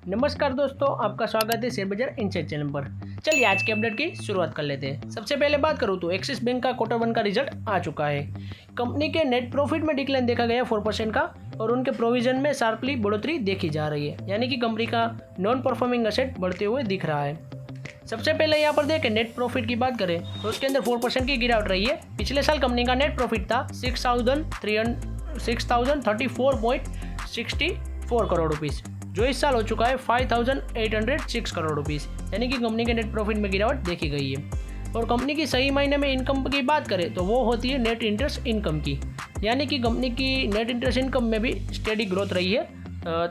नमस्कार दोस्तों, आपका स्वागत है शेयर बाजार इनसाइड चैनल पर। चलिए आज के अपडेट की शुरुआत कर लेते हैं। सबसे पहले बात करूं तो एक्सिस बैंक का Q1 का रिजल्ट आ चुका है। कंपनी के नेट प्रॉफिट में डिक्लाइन देखा गया 4% का और उनके प्रोविजन में शार्पली बढ़ोतरी देखी जा रही है, यानी कि कंपनी का नॉन परफॉर्मिंग एसेट बढ़ते हुए दिख रहा है। सबसे पहले यहाँ पर देखें नेट प्रॉफिट की बात करें तो उसके अंदर 4% की गिरावट रही है। पिछले साल कंपनी का नेट प्रॉफिट था 6,034.64 करोड़ रुपीज़, जो इस साल हो चुका है 5,806 करोड़ रुपीज़, यानी कि कंपनी के नेट प्रॉफिट में गिरावट देखी गई है। और कंपनी की सही मायने में इनकम की बात करें तो वो होती है नेट इंटरेस्ट इनकम की, यानी कि कंपनी की नेट इंटरेस्ट इनकम में भी स्टेडी ग्रोथ रही है।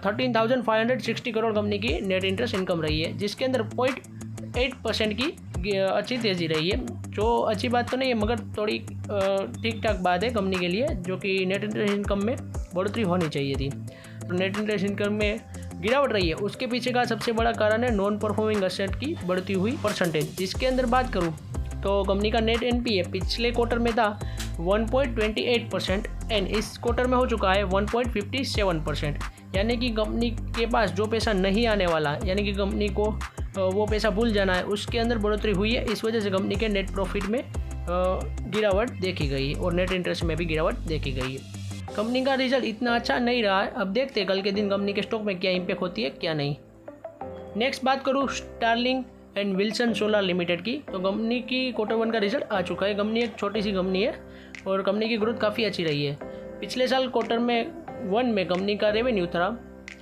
13,560 करोड़ कंपनी की नेट इंटरेस्ट इनकम रही है, जिसके अंदर 0.8% की अच्छी तेज़ी रही है, जो अच्छी बात तो नहीं है मगर थोड़ी ठीक ठाक बात है कंपनी के लिए, जो कि नेट इंटरेस्ट इनकम में बढ़ोतरी होनी चाहिए थी। तो नेट इंटरेस्ट इनकम में गिरावट रही है, उसके पीछे का सबसे बड़ा कारण है नॉन परफॉर्मिंग एसेट की बढ़ती हुई परसेंटेज। जिसके अंदर बात करूं तो कंपनी का नेट एनपीए पिछले क्वार्टर में था 1.28% एंड इस क्वार्टर में हो चुका है 1.57%, यानी कि कंपनी के पास जो पैसा नहीं आने वाला, यानी कि कंपनी को वो पैसा भूल जाना है, उसके अंदर बढ़ोतरी हुई है। इस वजह से कंपनी के नेट प्रॉफिट में गिरावट देखी गई है और नेट इंटरेस्ट में भी गिरावट देखी गई है। कंपनी का रिजल्ट इतना अच्छा नहीं रहा है, अब देखते हैं कल के दिन कंपनी के स्टॉक में क्या इम्पैक्ट होती है क्या नहीं। नेक्स्ट बात करूँ Starlink and Wilson solar limited की, तो कंपनी की Q1 का रिजल्ट आ चुका है। कंपनी एक छोटी सी कंपनी है और कंपनी की ग्रोथ काफ़ी अच्छी रही है। पिछले साल Q1 में कंपनी का रेवेन्यू था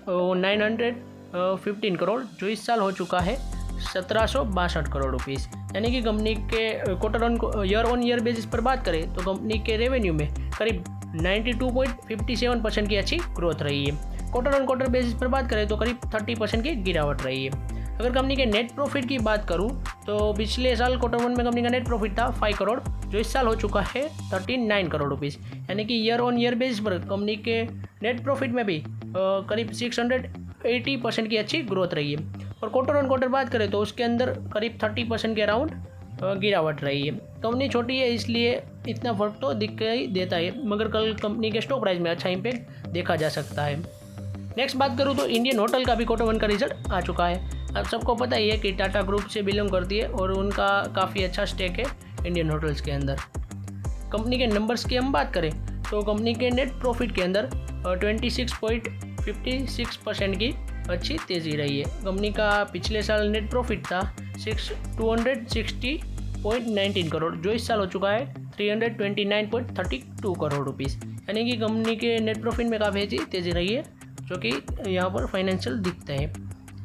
915 करोड़, जो इस साल हो चुका है 1762 करोड़ रुपीज़, यानी कि कंपनी के ईयर ऑन ईयर बेसिस पर बात करें तो कंपनी के रेवेन्यू में करीब 92.57% की अच्छी ग्रोथ रही है। क्वार्टर बेसिस पर बात करें तो करीब 30% की गिरावट रही है। अगर कंपनी के नेट प्रॉफिट की बात करूं तो पिछले साल Q1 में कंपनी का नेट प्रॉफिट था 5 करोड़, जो इस साल हो चुका है 39 करोड़ रुपीज़, यानी कि ईयर ऑन ईयर बेसिस पर कंपनी के नेट प्रॉफिट में भी करीब 680% की अच्छी ग्रोथ रही है। और क्वार्टर बात करें तो उसके अंदर करीब 30% के अराउंड गिरावट रही है। कंपनी छोटी है इसलिए इतना फर्क तो दिखाई देता है, मगर कल कंपनी के स्टॉक प्राइस में अच्छा इम्पैक्ट देखा जा सकता है। नेक्स्ट बात करूँ तो इंडियन होटल का भी Q1 का रिजल्ट आ चुका है। अब सबको पता ही है कि टाटा ग्रुप से बिलोंग करती है और उनका काफ़ी अच्छा स्टेक है इंडियन होटल्स के अंदर। कंपनी के नंबर्स की हम बात करें तो कंपनी के नेट प्रॉफिट के अंदर 26.56% की अच्छी तेज़ी रही है। कंपनी का पिछले साल नेट प्रॉफिट था 260.19 करोड़, जो इस साल हो चुका है 329.32 करोड़ रुपीज़, यानी कि कंपनी के नेट प्रॉफिट में काफ़ी अच्छी तेज़ी रही है, जो कि यहाँ पर फाइनेंशियल दिखते हैं।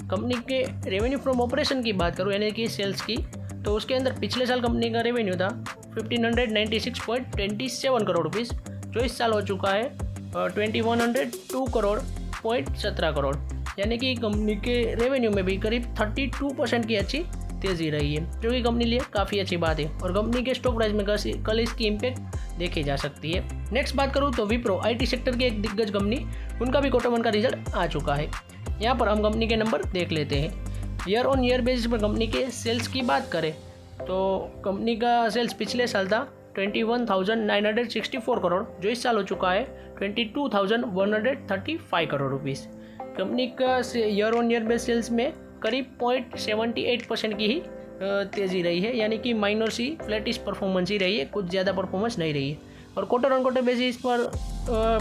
कंपनी के रेवेन्यू फ्रॉम ऑपरेशन की बात करूँ, यानी कि सेल्स की, तो उसके अंदर पिछले साल कंपनी का रेवेन्यू था 1596.27 करोड़ रुपीज़, जो इस साल हो चुका है 2102.17 करोड़, यानी कि कंपनी के रेवेन्यू में भी करीब 32% की अच्छी तेज़ी रही है, जो कि कंपनी लिए काफ़ी अच्छी बात है। और कंपनी के स्टॉक प्राइस में कल इसकी इम्पैक्ट देखी जा सकती है। नेक्स्ट बात करूँ तो विप्रो आईटी सेक्टर की एक दिग्गज कंपनी, उनका भी Q1 का रिजल्ट आ चुका है। यहाँ पर हम कंपनी के नंबर देख लेते हैं। ईयर ऑन ईयर बेसिस पर कंपनी के सेल्स की बात करें तो कंपनी का सेल्स पिछले साल था 21,964 करोड़, जो इस साल हो चुका है 22,135 करोड़ रुपीज़। कंपनी का year on year base sales में करीब 0.78% की ही तेज़ी रही है, यानी कि माइनर सी फ्लैटिश परफॉर्मेंस ही रही है, कुछ ज़्यादा परफॉर्मेंस नहीं रही है। और क्वार्टर बेसिस पर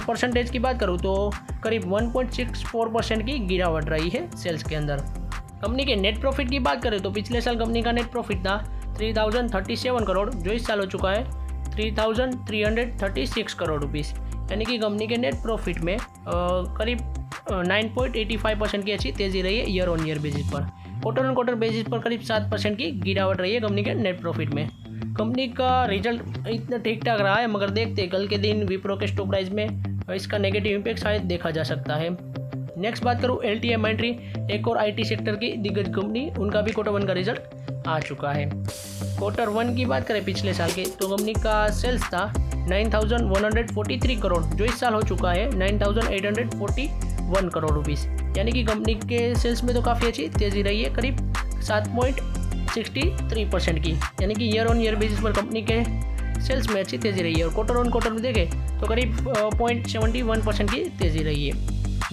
परसेंटेज की बात करूँ तो करीब 1.64% की गिरावट रही है सेल्स के अंदर। कंपनी के नेट प्रॉफिट की बात करें तो पिछले साल कंपनी का नेट प्रॉफिट था 3,037 करोड़, जो इस साल हो चुका है 3,336 करोड़ रुपीज़, यानी कि कंपनी के नेट प्रॉफिट में करीब 9.85% की अच्छी तेज़ी रही है ईयर ऑन ईयर बेसिस पर। क्वार्टर बेसिस पर करीब 7% की गिरावट रही है कंपनी के नेट प्रॉफिट में। कंपनी का रिजल्ट इतना ठीक ठाक रहा है, मगर देखते हैं कल के दिन विप्रो के स्टॉक प्राइस में इसका नेगेटिव इम्पैक्ट शायद देखा जा सकता है। नेक्स्ट बात करूँ LTIMindtree, एक और IT सेक्टर की दिग्गज कंपनी, उनका भी Q1 का रिजल्ट आ चुका है। Q1 की बात करें पिछले साल के तो कंपनी का सेल्स था 9,143 करोड़, जो इस साल हो चुका है 9,841 करोड़ रुपीज़, यानी कि कंपनी के सेल्स में तो काफ़ी अच्छी तेज़ी रही है, करीब 7.63% की, यानी कि ईयर ऑन ईयर बेसिस पर कंपनी के सेल्स में अच्छी तेज़ी रही है। और क्वार्टर में देखें तो करीब 0.71% की तेज़ी रही है।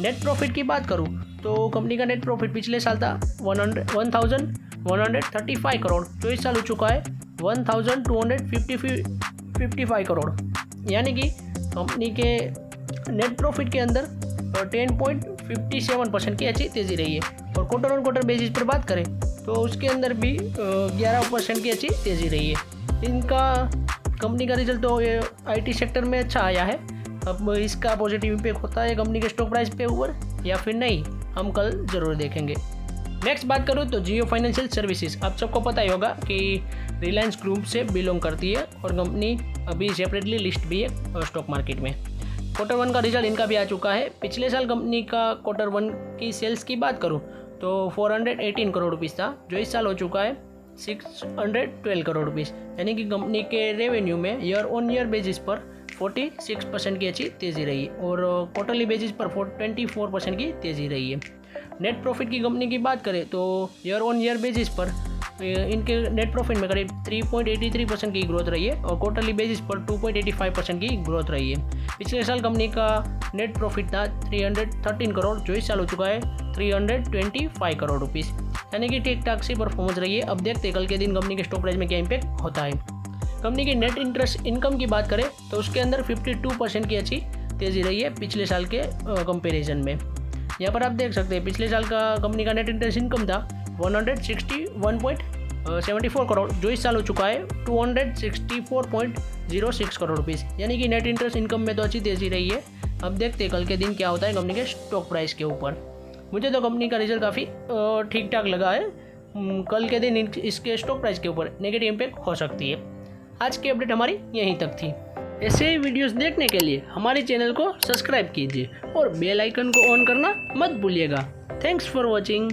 नेट प्रॉफिट की बात करूँ तो कंपनी का नेट प्रॉफिट पिछले साल था 1135 करोड़, जो इस साल हो चुका है 1255 करोड़, यानी कि कंपनी के नेट प्रॉफिट के अंदर 10.57% की अच्छी तेज़ी रही है। और क्वार्टर ऑन क्वार्टर बेसिस पर बात करें तो उसके अंदर भी 11% की अच्छी तेज़ी रही है। इनका कंपनी का रिजल्ट तो IT सेक्टर में अच्छा आया है। अब इसका पॉजिटिव इम्पैक्ट होता है कंपनी के स्टॉक प्राइस पे ऊपर या फिर नहीं, हम कल ज़रूर देखेंगे। नेक्स्ट बात करूँ तो जियो फाइनेंशियल सर्विसेज, आप सबको पता ही होगा कि रिलायंस ग्रुप से बिलोंग करती है और कंपनी अभी सेपरेटली लिस्ट भी है स्टॉक मार्केट में। क्वार्टर 1 का रिजल्ट इनका भी आ चुका है। पिछले साल कंपनी का क्वार्टर 1 की सेल्स की बात करूँ तो 418 करोड़ रुपीज़ था, जो इस साल हो चुका है 612 करोड़ रुपीज़, यानी कि कंपनी के रेवेन्यू में ईयर ऑन ईयर बेसिस पर 46% की अच्छी तेज़ी रही और क्वार्टरली बेसिस पर 24% की तेज़ी रही है। नेट प्रॉफिट की कंपनी की बात करें तो ईयर ऑन ईयर बेसिस पर इनके नेट प्रॉफिट में करीब 3.83% की ग्रोथ रही है और क्वार्टरली बेसिस पर 2.85% की ग्रोथ रही है। पिछले साल कंपनी का नेट प्रॉफिट था 313 करोड़, जो इस साल हो चुका है 325 करोड़ रुपीज़, यानी कि ठीक ठाक सी परफॉर्मेंस रही है। अब देखते हैं कल के दिन कंपनी के स्टॉक प्राइस में क्या इम्पैक्ट होता है। कंपनी की नेट इंटरेस्ट इनकम की बात करें तो उसके अंदर 52% की अच्छी तेज़ी रही है पिछले साल के कंपैरिजन में। यहाँ पर आप देख सकते हैं पिछले साल का कंपनी का नेट इंटरेस्ट इनकम था 161.74 करोड़, जो इस साल हो चुका है 264.06 करोड़ रुपीज़, यानी कि नेट इंटरेस्ट इनकम में तो अच्छी तेज़ी रही है। अब देखते हैं कल के दिन क्या होता है कंपनी के स्टॉक प्राइस के ऊपर। मुझे तो कंपनी का रिजल्ट काफ़ी ठीक ठाक लगा है। कल के दिन इसके स्टॉक प्राइस के ऊपर नेगेटिव इम्पैक्ट हो सकती है। आज की अपडेट हमारी यहीं तक थी। ऐसे ही वीडियोस देखने के लिए हमारे चैनल को सब्सक्राइब कीजिए और बेल आइकन को ऑन करना मत भूलिएगा। Thanks for watching.